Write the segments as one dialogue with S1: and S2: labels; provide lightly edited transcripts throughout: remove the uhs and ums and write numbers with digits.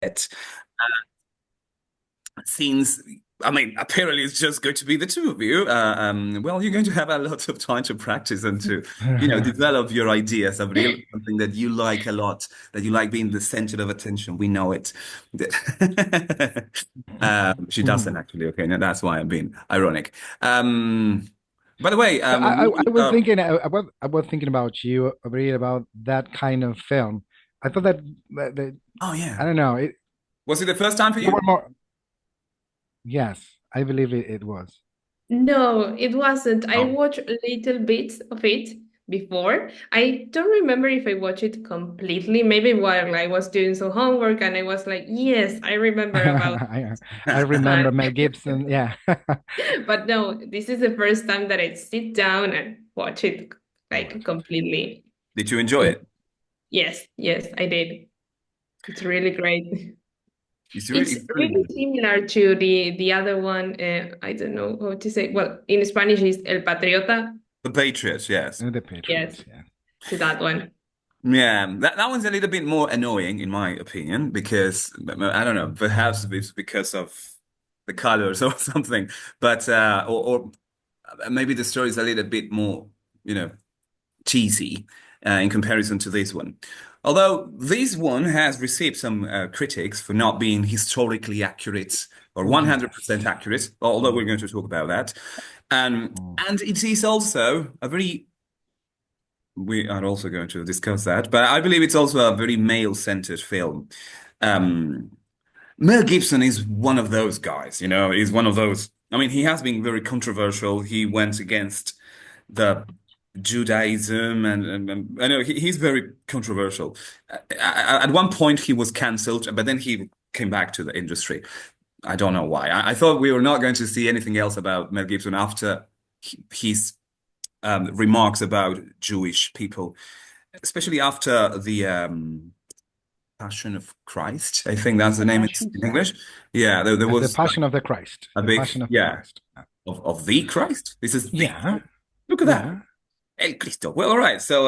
S1: it. Since I mean, apparently it's just going to be the two of you. Well, you're going to have a lot of time to practice and to, develop your ideas. Avril, something that you like a lot, that you like being the center of attention. We know it. She doesn't actually. Okay, now that's why I'm being ironic. Um, by the way,
S2: I was thinking I was thinking about you, read about that kind of film. I thought that
S1: oh yeah,
S2: I don't know.
S1: was it the first time for
S2: You were
S1: you?
S2: more. Yes, I believe it was.
S1: Mm.
S3: No, it wasn't. I
S1: Oh.
S3: watched little bits of it before. I don't remember if I watched it completely. Maybe while I was doing some homework and I was like, yes, I remember about
S2: I
S3: that.
S2: remember Mel Gibson. Yeah.
S3: But no, this is the first time that I sit down and watch it like completely.
S1: Did you enjoy it?
S3: Yes, yes, I did. It's really great. It's
S1: It's really
S3: really
S1: good.
S3: similar to the other one. I don't know how to say. Well, in Spanish is El Patriota.
S1: The Patriots, yes.
S2: The
S3: Yes,
S2: Patriots. Yeah.
S3: to that one.
S1: Yeah, that one's a little bit more annoying in my opinion because I don't know, perhaps it's because of the colors or something, but or maybe the story is a little bit more, you know, cheesy in comparison to this one. Although this one has received some critics for not being historically accurate or
S2: Oh
S1: 100%
S2: yes.
S1: accurate, although we're
S2: Mm,
S1: going to talk about that.
S2: mm.
S1: And it is also a very we are also going to discuss that, but I believe it's also a very male-centered film. Um, Mel Gibson is one of those guys, he's one of those. I mean, he has been very controversial. He went against the Judaism, and I know he's very controversial. At one point, he was cancelled, but then he came back to the industry. I don't know why. I thought we were not going to see anything else about Mel Gibson after his remarks about Jewish people, especially after the Passion of Christ. I think that's the
S2: The
S1: name
S2: Passion.
S1: in English. Yeah, there
S2: Yes, the
S1: was like
S2: Passion of the Christ.
S1: a
S2: The
S1: big,
S2: Passion of the
S1: yeah,
S2: Christ.
S1: of the Christ. This is the,
S2: Yeah.
S1: look at that.
S2: Yeah.
S1: El Cristo. Well, all right. So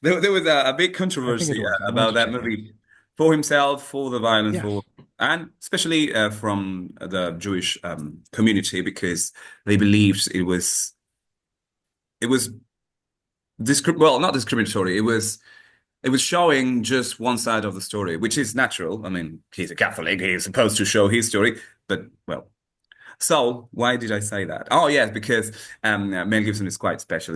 S1: there was a big
S2: I think it
S1: controversy
S2: was. I need
S1: about
S2: to
S1: that
S2: check. Yeah.
S1: movie for himself, for the violence,
S2: Yes.
S1: and especially from the Jewish community because they believed it was well, not discriminatory. It was showing just one side of the story, which is natural. I mean, he's a Catholic, he's supposed to show his story, but well. So why did I say that? Oh, yes, because Mel Gibson is quite special.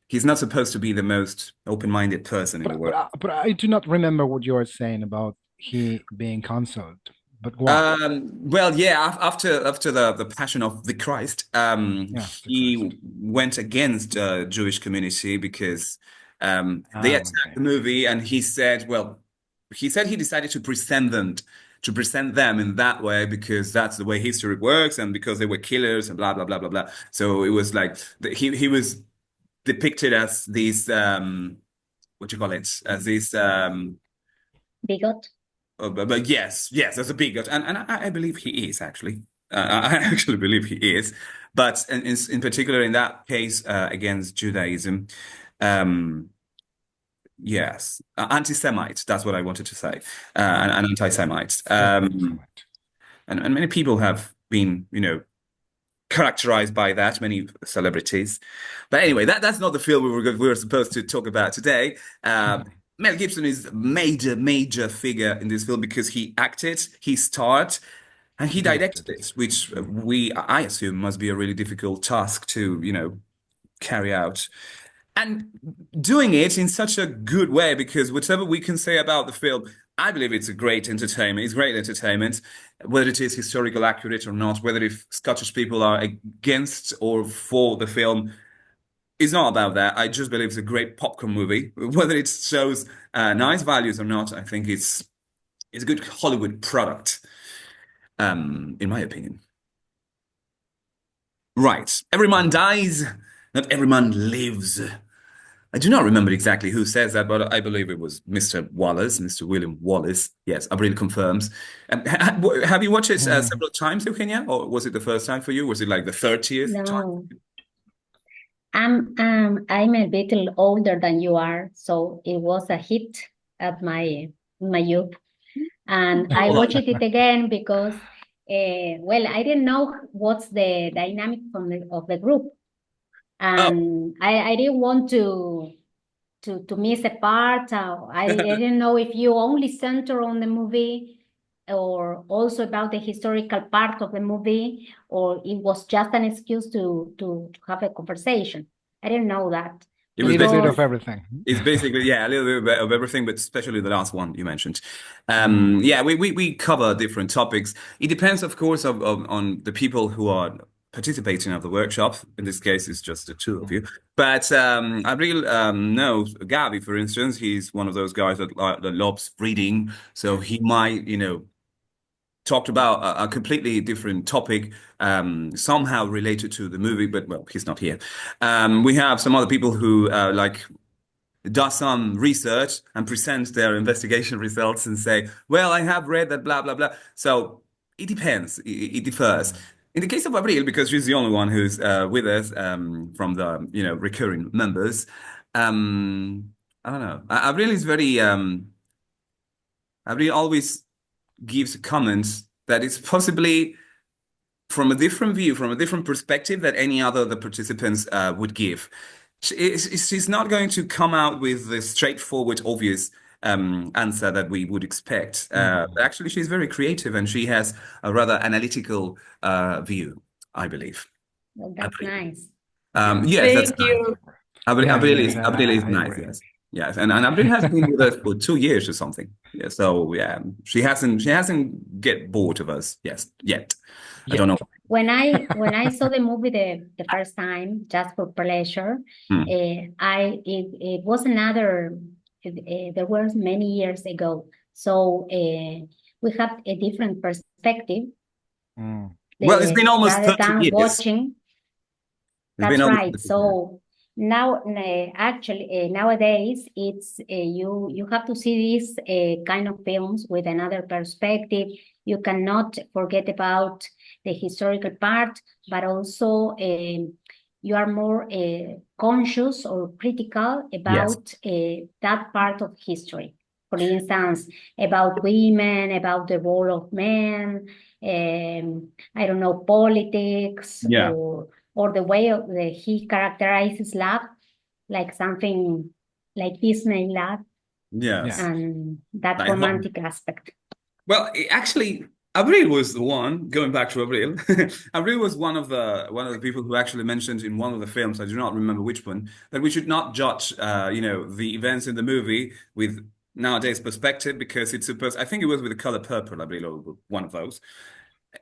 S1: He's not supposed to be the most open-minded person in the world.
S2: But I do not remember what you were saying about he being cancelled. But why?
S1: Well, yeah, after the Passion of the Christ,
S2: Yes, the Christ.
S1: he went against Jewish community because they attacked
S2: Okay.
S1: the movie, and he said he decided to present them in that way because that's the way history works, and because they were killers and blah blah blah blah blah. So it was like he was depicted as these what do you call it? As these
S3: Bigot.
S1: but yes, as a bigot, and I believe he is actually. I actually believe he is, but in particular in that case against Judaism, um, yes, anti-Semite. That's what I wanted to say, an anti-Semite,
S2: Semite.
S1: and many people have been, characterized by that, many celebrities. But anyway, that's not the film we were supposed to talk about today. Mel Gibson is a major, major figure in this film because he acted, he starred, and he directed
S2: Directed.
S1: it, which I assume must be a really difficult task to, carry out. And doing it in such a good way, because whatever we can say about the film, I believe it's a great entertainment. It's great entertainment, whether it is historical accurate or not, whether if Scottish people are against or for the film, it's not about that. I just believe it's a great popcorn movie. Whether it shows nice values or not, I think it's a good Hollywood product, in my opinion. Right. Every man
S2: Mm.
S1: dies, not every man lives. I do not remember exactly who says that, but I believe it was Mr. Wallace, Mr. William Wallace. Yes, Abril confirms. Have you watched it
S2: Mm.
S1: several times, Eugenia, or was it the first time for you? Was it like the 30th time?
S3: No, I'm a little older than you are, so it was a hit at my youth.
S4: And I watched it again because, well, I didn't know what's the dynamic of the group,
S1: Oh,
S4: and I didn't want to miss a part. I didn't know if you only center on the movie or also about the historical part of the movie, or it was just an excuse to have a conversation. I didn't know that
S1: it
S2: A
S1: was
S2: little bit
S4: because
S2: of everything.
S1: It's basically, yeah, a little bit of everything, but especially the last one you mentioned.
S2: Mm.
S1: Yeah, we cover different topics. It depends, of course, on the people who are participating of the workshop. In this case, it's just the two of you. But I really know Gabi, for instance. He's one of those guys that loves reading, so he might, talked about a completely different topic, somehow related to the movie, but well, he's not here. We have some other people who does some research and presents their investigation results and say, well, I have read that blah, blah, blah. So it depends. It differs.
S2: Mm.
S1: In the case of Abril, because she's the only one who's with us from the recurring members, I don't know. Abril is very Abril always gives comments that is possibly from a different view, from a different perspective that any other the participants would give. She's not going to come out with the straightforward, obvious answer that we would expect.
S2: Mm.
S1: Actually, she's very creative and she has a rather analytical view, I believe.
S4: well,
S1: I
S4: that's
S1: believe.
S4: nice.
S2: Yeah.
S1: Yes, that's
S3: Thank
S1: nice.
S3: you.
S2: Yes, yes,
S1: Abril is
S2: I
S1: nice.
S2: agree.
S1: Yes, yes, and Abril has been with us for 2 years or something. Yeah, so yeah, she hasn't get bored of us. Yes, yet. I don't know.
S2: Yet.
S4: When I saw the movie the first time just for pleasure,
S1: Hmm.
S4: it was another. There were many years ago, so we have a different perspective.
S2: Mm.
S1: Well, it's been almost
S4: Rather
S1: 30
S4: than
S1: years.
S4: watching.
S1: It's been
S4: That's
S1: almost
S4: right.
S1: 30 years.
S4: So now, actually, nowadays, it's you have to see these kind of films with another perspective. You cannot forget about the historical part, but also you are more conscious or critical
S1: Yes.
S4: about that part of history. For instance, about women, about the role of men, I don't know, politics,
S1: Yeah.
S4: or the way he characterizes love, like something like Disney love
S1: Yes.
S2: Yes.
S4: and that
S1: I hope.
S4: romantic aspect.
S1: Well, actually, Abril was the one, going back to Abril. Abril was one of the people who actually mentioned in one of the films, I do not remember which one, that we should not judge the events in the movie with nowadays perspective because it's supposed I think it was with the color purple, Abril, or one of those.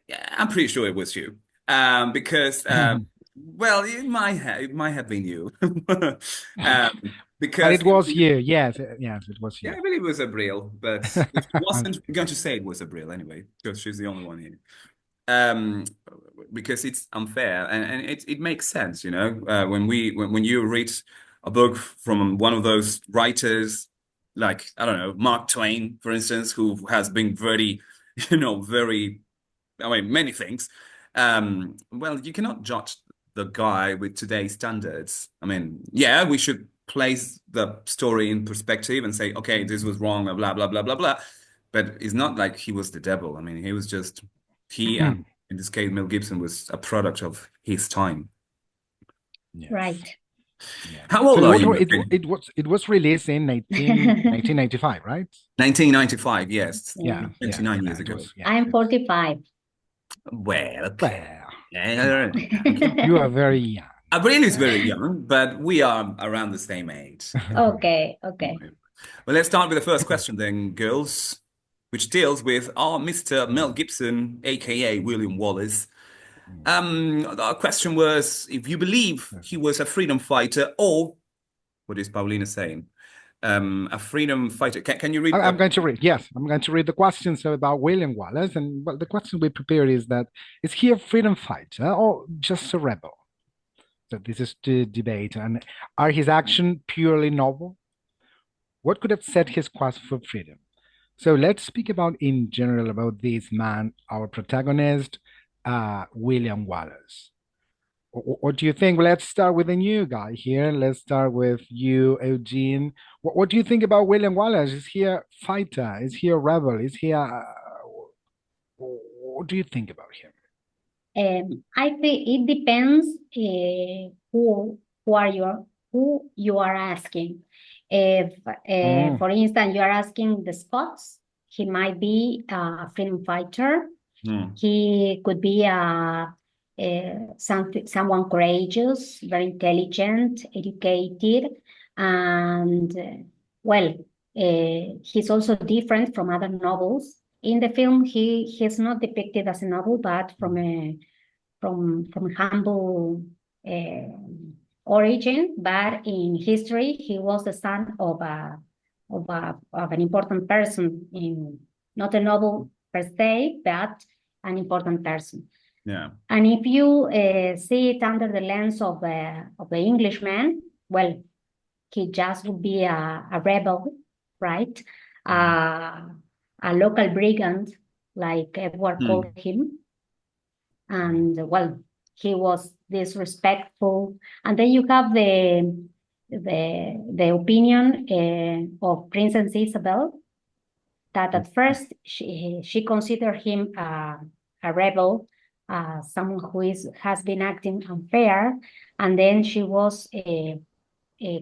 S1: Yeah, I'm pretty sure it was you. Because well, it might have been you.
S2: But
S1: Because
S2: it was you. Yes, yes, it was
S1: yeah,
S2: you.
S1: I believe it was Abril, but if it wasn't, we're going to say it was Abril anyway, because she's the only one here. Um, because it's unfair and it makes sense, when you read a book from one of those writers, like, I don't know, Mark Twain, for instance, who has been very, very, I mean, many things. Well, you cannot judge the guy with today's standards. I mean, yeah, we should place the story in perspective and say, okay, this was wrong, blah, blah, blah, blah, blah. But it's not like he was the devil. I mean, he and in this case, Mel Gibson was a product of his time.
S2: Yes.
S4: Right.
S2: Yeah.
S1: How
S2: So
S1: old
S2: it
S1: are
S2: was
S1: you?
S2: it was released in 1995, right?
S1: 1995, yes,
S4: Yeah.
S2: Yeah, yeah,
S1: 29 years
S2: yeah. It
S1: ago.
S2: was, yeah.
S4: I'm 45.
S1: Well, okay.
S2: Well,
S1: Yeah,
S2: you are very young.
S1: Abril is very young, but we are around the same age.
S4: Okay, okay.
S1: Well, let's start with the first question then, girls, which deals with our Mr. Mel Gibson, aka William Wallace. Our question was if you believe he was a freedom fighter or what is Paulina saying? A freedom fighter. Can you read?
S2: I'm going to read. Yes, I'm going to read the questions about William Wallace, and well, the question we prepared is that: is he a freedom fighter or just a rebel? So this is the debate, and are his actions purely noble? What could have set his quest for freedom? So let's speak about in general about this man, our protagonist, William Wallace. What do you think? Let's start with a new guy here. Let's start with you, Eugene. What do you think about William Wallace? Is he a fighter? Is he a rebel? Is he a what do you think about him?
S4: I think it depends who are you who you are asking. If,
S2: Mm,
S4: for instance, you are asking the Scots, he might be a freedom fighter.
S1: Hmm.
S4: He could be someone courageous, very intelligent, educated, and well, he's also different from other nobles. In the film, he's not depicted as a noble, but from humble uh, origin. But in history, he was the son of an important person, not a noble per se, but an important person.
S1: Yeah.
S4: And if you see it under the lens of the Englishman, well, he just would be a rebel, right? A local brigand, like Edward called
S1: Hmm.
S4: him. And well, he was disrespectful. And then you have the opinion of Princess Isabel, that at first she considered him a rebel, someone who has been acting unfair, and then she was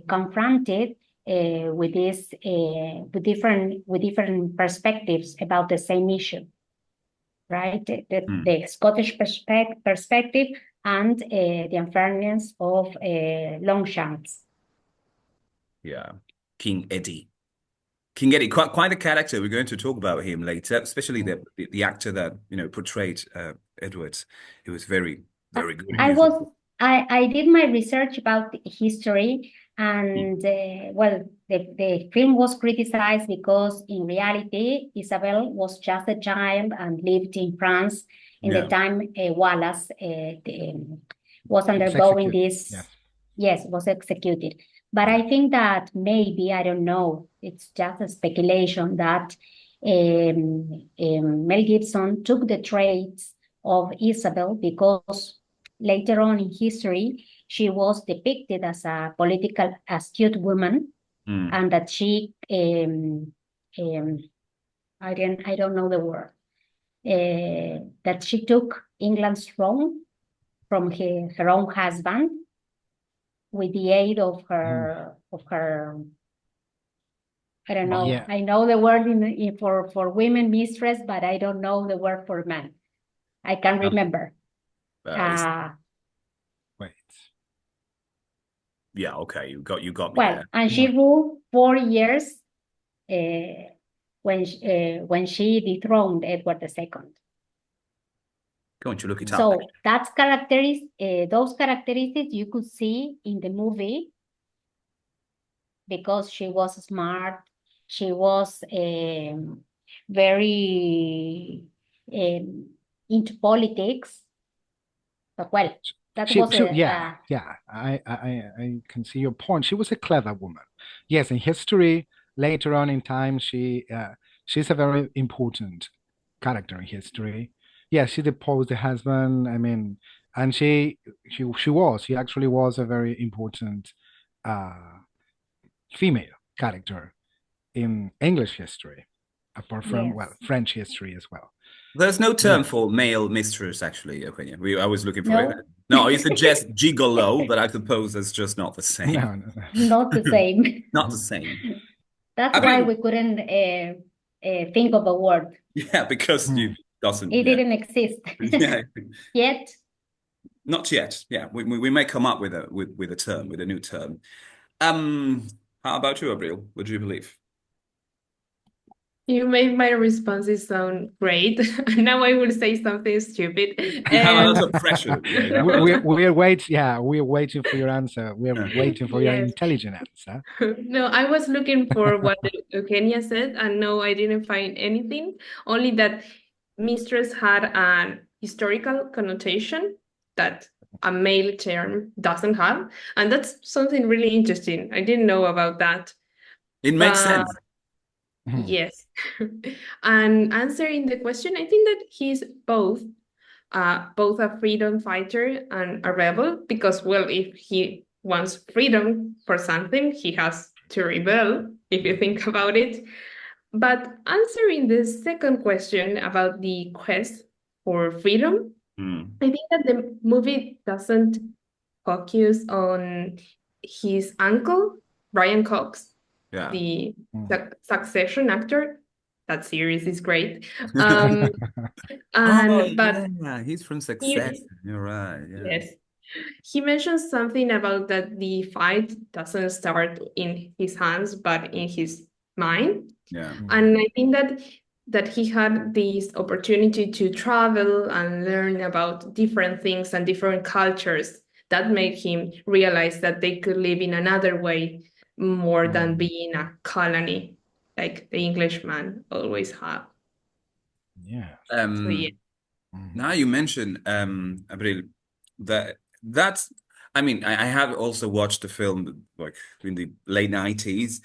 S4: confronted with this with different perspectives about the same issue, right?
S1: Hmm.
S4: The Scottish perspective and the unfairness of Longshanks.
S1: Yeah. King Eddie. King Eddie, quite a character. We're going to talk about him later, especially
S2: mm.
S1: the actor that portrayed Edward. He was very good in
S4: I
S1: his
S4: was
S1: role.
S4: I did my research about history,
S1: Hmm.
S4: and well, the film was criticized because in reality Isabel was just a child and lived in France in the
S1: Yeah.
S4: time Wallace was
S2: It's
S4: undergoing
S2: executed.
S4: this.
S2: Yes.
S4: Yes, was executed. But
S1: Yeah.
S4: I think that maybe, I don't know, it's just a speculation that Mel Gibson took the traits of Isabel because later on in history, she was depicted as a political astute woman,
S1: Hmm.
S4: and that she, I don't know the word, that she took England's throne from her own husband with the aid
S2: Mm.
S4: of her. I don't
S1: But
S4: know.
S2: Yeah.
S4: I know the word for women mistress, but I don't know the word for man. I can remember.
S1: it's,
S4: Uh,
S2: Wait.
S1: yeah, okay, you got me
S4: well,
S1: there.
S4: and she
S2: Well,
S4: ruled 4 years when she dethroned Edward II.
S1: Going to look it up.
S4: So those characteristics you could see in the movie because she was smart, she was very into politics. But well, that was
S2: yeah, yeah. I can see your point. She was a clever woman. Yes, in history, later on in time, she's a very important character in history. Yeah, she deposed the husband. I mean, and she actually was a very important uh female character in English history, apart from, well,
S4: yes.
S2: French history as well.
S1: There's no
S2: Yeah.
S1: term for male mistress, actually, Eugenia. I was looking for it.
S4: No,
S1: No, you suggest gigolo, but I suppose that's just not the same.
S2: No, no, no.
S4: not the same.
S1: Not the same.
S4: That's
S1: I
S4: why
S1: believe,
S4: we couldn't think of a word.
S1: yeah, because
S2: Hmm.
S1: you doesn't,
S4: It
S1: yeah,
S4: didn't exist
S1: yeah,
S4: yet.
S1: not yet. Yeah, we may come up with a term, with a new term. Um, how about you, Abril? What do you believe?
S3: You made my responses sound great. Now I will say something stupid.
S1: You have a lot of pressure. Yeah, you have a lot of.
S2: We're waiting for your answer. We're
S1: Yeah.
S2: waiting for your
S3: Yes.
S2: intelligent answer.
S3: No, I was looking for what Eugenia said, and no, I didn't find anything. Only that mistress had an historical connotation that a male term doesn't have, and that's something really interesting. I didn't know about that.
S1: It makes
S3: But
S1: sense.
S2: Hmm.
S3: yes, and answering the question, I think that he's both a freedom fighter and a rebel, because well, if he wants freedom for something, he has to rebel, if you think about it. But answering the second question about the quest for freedom,
S1: Mm.
S3: I think that the movie doesn't focus on his uncle, Brian Cox,
S1: Yeah.
S3: the
S2: Mm.
S3: Succession actor. That series is great. Um,
S1: Oh,
S3: but
S1: yeah, he's from
S3: he,
S1: Succession. You're right. Yeah.
S3: yes, he mentioned something about that the fight doesn't start in his hands, but in his mind.
S1: Yeah.
S3: And I think that he had this opportunity to travel and learn about different things and different cultures that made him realize that they could live in another way more than being a colony like the Englishman always have.
S2: Yeah.
S3: So yeah.
S1: Now you mentioned, Abril, that's, I mean, I have also watched the film like in the late 90s.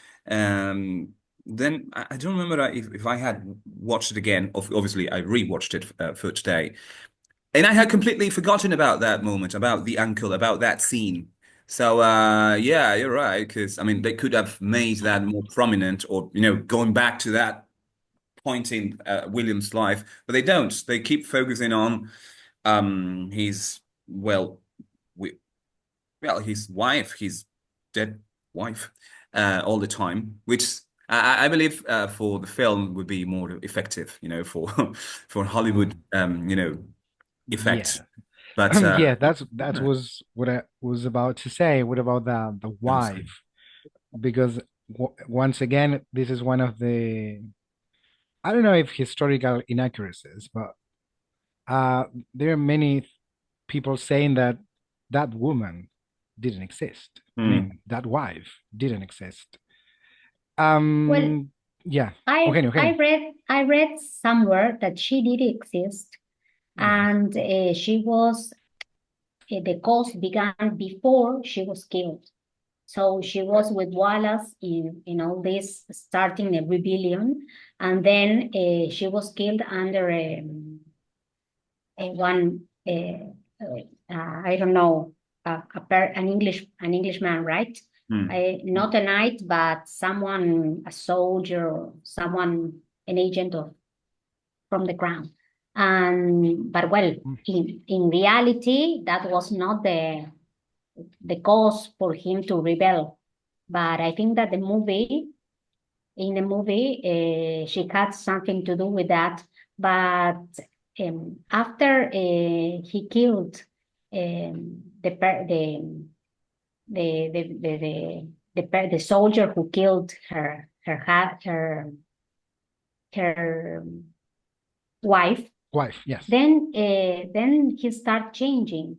S1: Then I don't remember if I had watched it again. Obviously, I rewatched it for today. And I had completely forgotten about that moment, about the uncle, about that scene. So yeah, you're right. Because I mean, they could have made that more prominent, or going back to that point in William's life, but they don't. They keep focusing on his we, his wife, his dead wife, all the time, which I believe for the film would be more effective, for for Hollywood, effects.
S2: Yeah.
S1: But
S2: Yeah, that was what I was about to say. What about the
S1: I'm sorry.
S2: wife? Because once again, this is one of the, I don't know if historical inaccuracies, but there are many people saying that that woman didn't exist. I
S1: Hmm.
S2: mean, that wife didn't exist.
S4: Well,
S2: Yeah.
S4: I
S2: Okay,
S4: I
S2: okay.
S4: read I read somewhere that she did exist,
S2: Yeah.
S4: and she was the cause began before she was killed. So she was with Wallace in all this, starting a rebellion, and then she was killed under one I don't know, an Englishman, right?
S1: Hmm.
S4: Not a knight, but someone, a soldier, someone, an agent of from the crown. And but well,
S2: Mm.
S4: in reality, that was not the cause for him to rebel. But I think that in the movie, she had something to do with that. But after he killed the soldier who killed her wife,
S2: Wife, yes.
S4: then he started changing,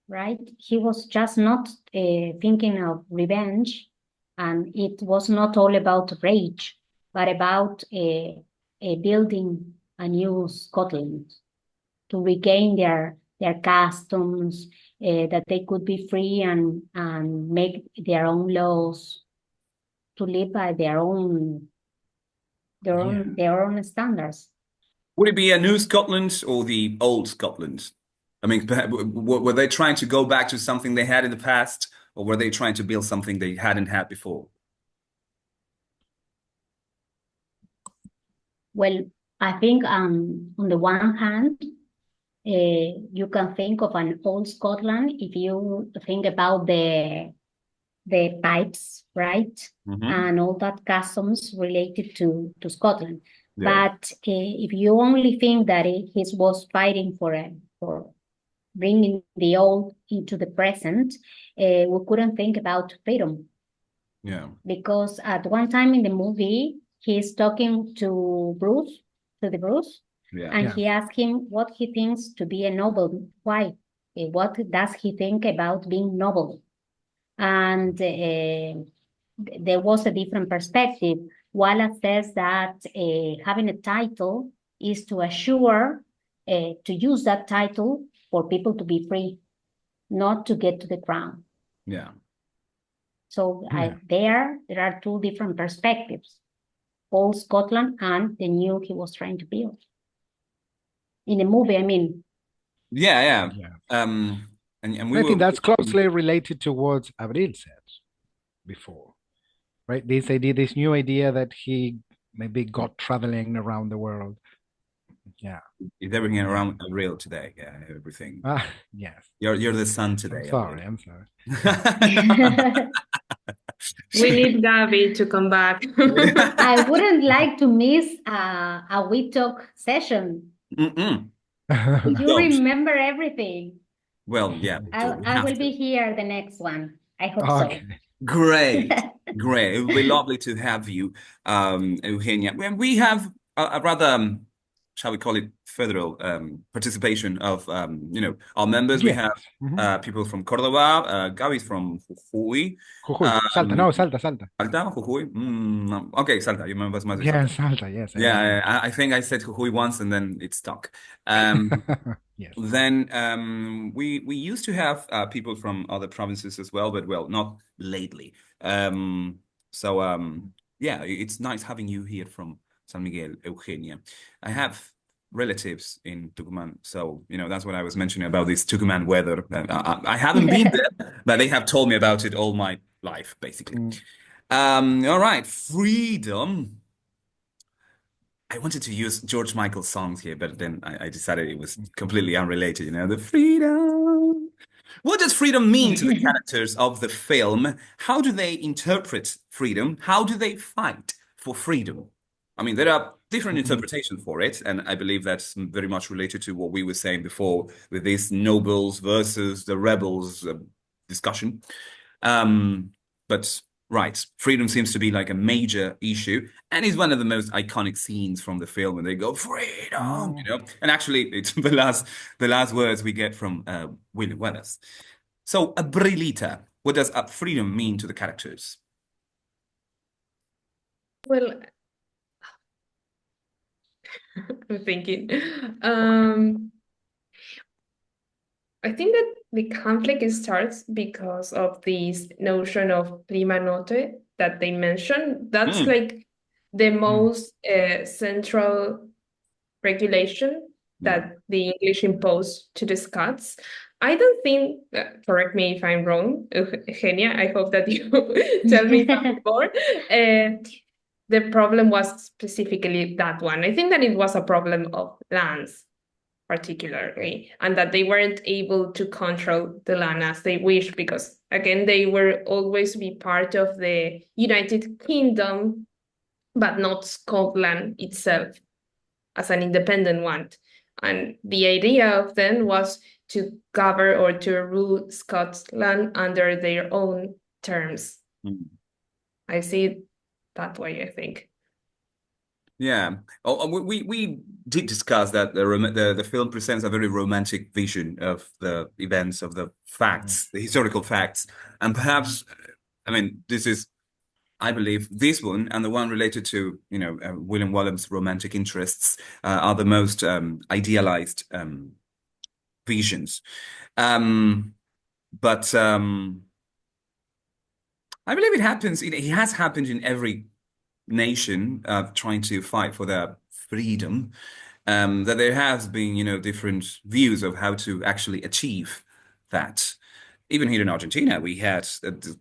S4: right? He was just not thinking of revenge, and it was not all about rage, but about building a new Scotland to regain their customs, that they could be free and make their own laws, to live by
S2: Yeah.
S4: their own standards.
S1: Would it be a new Scotland or the old Scotland? I mean, were they trying to go back to something they had in the past, or were they trying to build something they hadn't had before?
S4: Well, I think on the one hand, you can think of an old Scotland if you think about the pipes, right?
S1: Hmm.
S4: And all that customs related to Scotland.
S1: Yeah.
S4: But if you only think that he was fighting for bringing the old into the present, we couldn't think about freedom,
S1: Yeah.
S4: because at one time in the movie he's talking to Bruce,
S1: Yeah.
S4: and
S2: Yeah.
S4: he asks him what he thinks to be a noble. Why? What does he think about being noble? And there was a different perspective. Wallace says that having a title is to assure, to use that title for people to be free, not to get to the crown.
S1: Yeah.
S4: So
S2: Yeah.
S4: there are two different perspectives: old Scotland and the new he was trying to build. In the movie, I mean.
S1: Yeah. Yeah.
S2: Yeah.
S1: And we
S2: I
S1: were.
S2: think that's closely related to what Abril said before. right? This new idea that he maybe got traveling around the world. Yeah.
S1: Is everything around real today? Yeah, everything.
S2: Yes.
S1: You're the sun
S2: I'm
S1: today, I
S2: sorry.
S1: believe.
S2: I'm sorry.
S3: We need Gabby to come back.
S4: I wouldn't like to miss a We.Talk session.
S1: Mm-mm.
S4: You
S1: Don't.
S4: remember everything.
S1: Well, yeah, we do. We
S4: I
S1: have
S4: will be
S1: to.
S4: here the next one. I hope so.
S2: Okay.
S1: Great. Great. It would be lovely to have you, Eugenia. We have a rather, shall we call it, federal participation of, our members. We
S2: Yes.
S1: have people from Córdoba. Gaby's from Jujuy.
S2: Jujuy. Salta.
S1: Um,
S2: No, Salta, Salta.
S1: Salta, Jujuy. No. Okay, Salta. You remember más de
S2: Yeah,
S1: Salta.
S2: Salta. Yes, I
S1: Yeah,
S2: remember.
S1: I think I said Jujuy once and then it stuck. Um,
S2: Yes.
S1: Then we used to have people from other provinces as well, but well, not lately. So yeah, it's nice having you here from San Miguel, Eugenia. I have relatives in Tucumán, so that's what I was mentioning about this Tucumán weather. I haven't been there, but they have told me about it all my life, basically. All right, freedom. I wanted to use George Michael songs here, but then I decided it was completely unrelated. The freedom. What does freedom mean to the characters of the film? How do they interpret freedom? How do they fight for freedom? I mean, there are different interpretations for it, and I believe that's very much related to what we were saying before with this nobles versus the rebels discussion. But right, freedom seems to be like a major issue, and it's one of the most iconic scenes from the film when they go freedom, And actually, it's the last words we get from William Wallace. So, Abrilita, what does freedom mean to the characters?
S3: Well, I'm thinking. I think that the conflict starts because of this notion of prima note that they mentioned. That's like the most central regulation that the English imposed to the Scots. I don't think, correct me if I'm wrong, Eugenia, I hope that you tell me something more. The problem was specifically that one. I think that it was a problem of lands, particularly, and that they weren't able to control the land as they wish, because again, they were always be part of the United Kingdom, but not Scotland itself as an independent one. And the idea of them was to govern or to rule Scotland under their own terms. I see it that way, I think.
S1: Yeah. We did discuss that the film presents a very romantic vision of the events, of the facts, the historical facts, and perhaps, I mean, I believe this one and the one related to William Wallace's romantic interests are the most idealized visions, but I believe it happens. It has happened in every nation trying to fight for their freedom, that there has been, different views of how to actually achieve that. Even here in Argentina, we had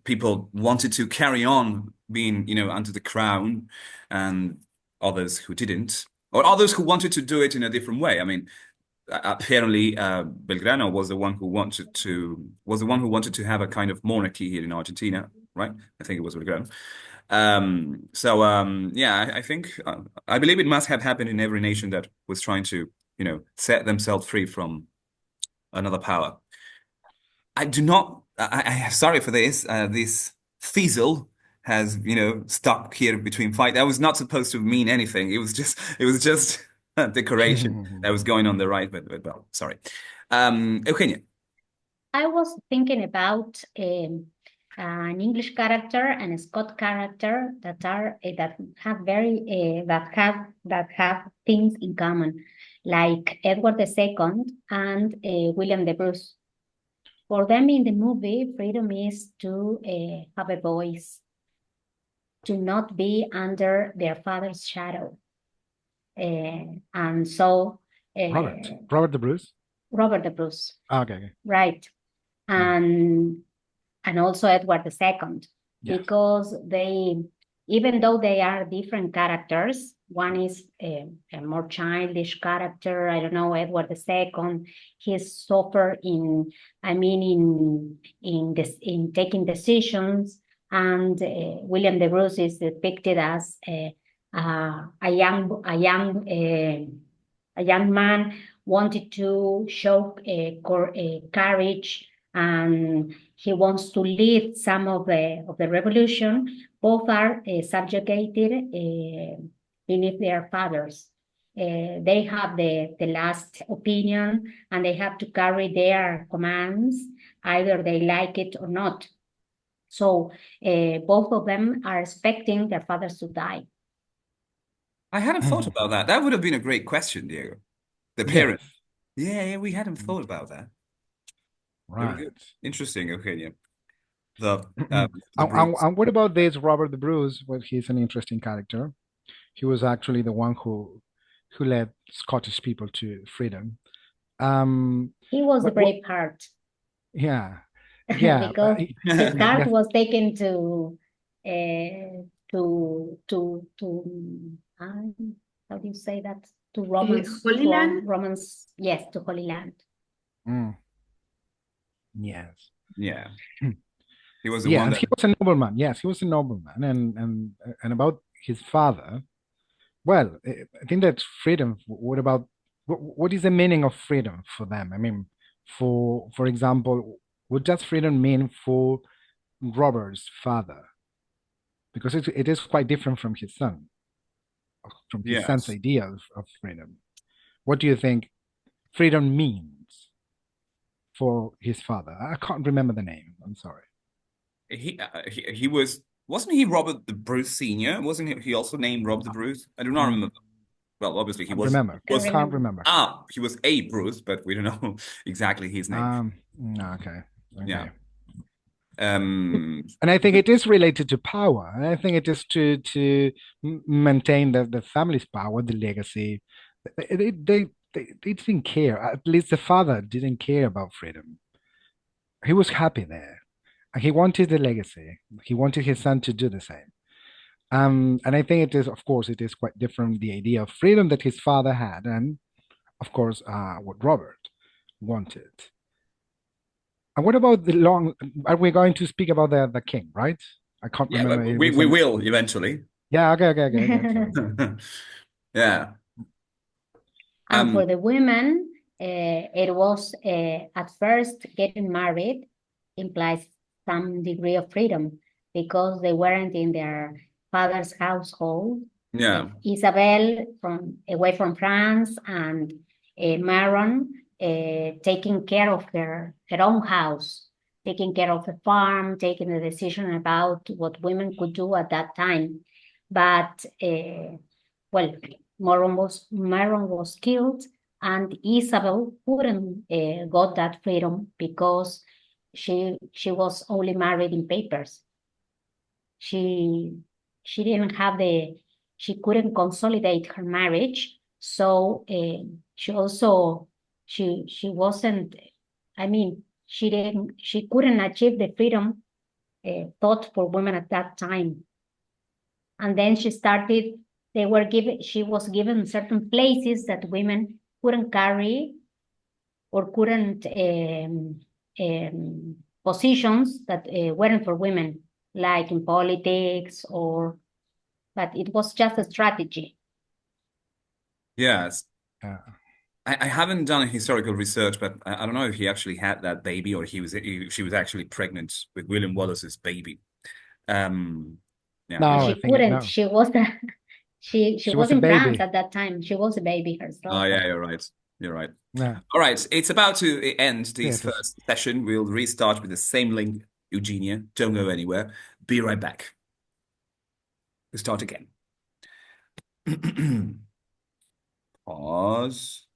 S1: people wanted to carry on being, under the crown, and others who didn't, or others who wanted to do it in a different way. I mean, apparently, Belgrano was the one who wanted to have a kind of monarchy here in Argentina, right? I think it was Belgrano. Yeah, I think I believe it must have happened in every nation that was trying to, set themselves free from another power. I do not. Sorry for this. This thistle has, stuck here between fight. That was not supposed to mean anything. It was just a decoration that was going on the right. But well, sorry. Eugenia.
S4: I was thinking about an English character and a Scott character that are that have very that have things in common, like Edward II and William the Bruce. For them in the movie, freedom is to have a voice, to not be under their father's shadow. And so
S2: Robert the Bruce.
S4: Robert the Bruce.
S2: Okay.
S4: Right. And also Edward II,
S2: Yes.
S4: because they even though they are different characters, one is a more childish character. I don't know, Edward II. He's suffer in, I mean, in taking decisions, and William the Bruce is depicted as a young man wanted to show courage, and he wants to lead some of the revolution. Both are subjugated beneath their fathers. They have the last opinion, and they have to carry their commands, either they like it or not. So both of them are expecting their fathers to die.
S1: I hadn't thought about that. That would have been a great question, Diego. The
S2: Yes,
S1: parent. Yeah, we hadn't thought about that. Very
S2: right.
S1: good. Interesting. Okay, yeah. The
S2: And,
S1: Bruce.
S2: and what about this Robert the Bruce? Well, he's an interesting character. He was actually the one who led Scottish people to freedom.
S4: He was the
S2: What
S4: Braveheart.
S2: yeah, yeah,
S4: Because his heart
S2: yes,
S4: was taken to how do you say that, to
S3: Holy Land?
S4: Romans, yes, to Holy Land.
S2: mm, yes.
S1: Yeah. He was the
S2: Yeah,
S1: one
S2: and
S1: that
S2: he was a nobleman. Yes, he was a nobleman, and about his father. Well, I think that freedom. What about what is the meaning of freedom for them? I mean, for example, what does freedom mean for Robert's father? Because it is quite different from his son's
S1: yes.
S2: idea of freedom. What do you think freedom means for his father? I can't remember the name. I'm sorry.
S1: He wasn't he Robert the Bruce Senior? Wasn't he also named Rob the Bruce? I do not
S2: Mm,
S1: remember. Well, obviously he
S2: can't
S1: was
S2: remember.
S4: I
S1: was
S2: Can't
S4: remember.
S2: remember.
S1: he was a Bruce, but we don't know exactly his name.
S2: No, okay.
S1: Yeah.
S2: Okay.
S1: Um
S2: And I think it is related to power. And I think it is to maintain the family's power, the legacy. They didn't care. At least the father didn't care about freedom. He was happy there. And he wanted the legacy. He wanted his son to do the same. And I think it is, of course, it is quite different, the idea of freedom that his father had, and of course, what Robert wanted. And what about the long? Are we going to speak about the king, right? I can't
S1: yeah,
S2: remember.
S1: but
S2: It was
S1: we
S2: an
S1: will eventually.
S2: yeah. Okay. Sorry.
S1: Yeah.
S4: And for
S1: Um
S4: the women, it was at first getting married implies some degree of freedom because they weren't in their father's household.
S1: yeah.
S4: Isabel from away from France, and Maron taking care of her own house, taking care of the farm, taking the decision about what women could do at that time. But well, Maron was killed, and Isabel couldn't got that freedom because she was only married in papers. She she didn't have she couldn't consolidate her marriage, so she also she wasn't, I mean, she couldn't achieve the freedom thought for women at that time. And then she was given certain places that women couldn't carry, or couldn't positions that weren't for women, like in politics, or but it was just a strategy.
S1: Yes.
S2: Yeah.
S1: I haven't done historical research, but I don't know if he actually had that baby or she was actually pregnant with William Wallace's baby. Um, yeah,
S2: No,
S1: I don't know.
S2: I
S4: She
S2: think
S4: couldn't.
S2: no.
S4: She was she
S2: She
S4: was
S2: was a
S4: in France
S2: baby.
S4: at that time. She was a baby
S1: Oh,
S4: herself.
S1: yeah, you're right. You're right.
S2: Yeah.
S1: All right, it's about to end
S2: Yeah.
S1: this
S2: It is.
S1: first session. We'll restart with the same link, Eugenia. Don't go anywhere. Be right back. We'll start again. Pause.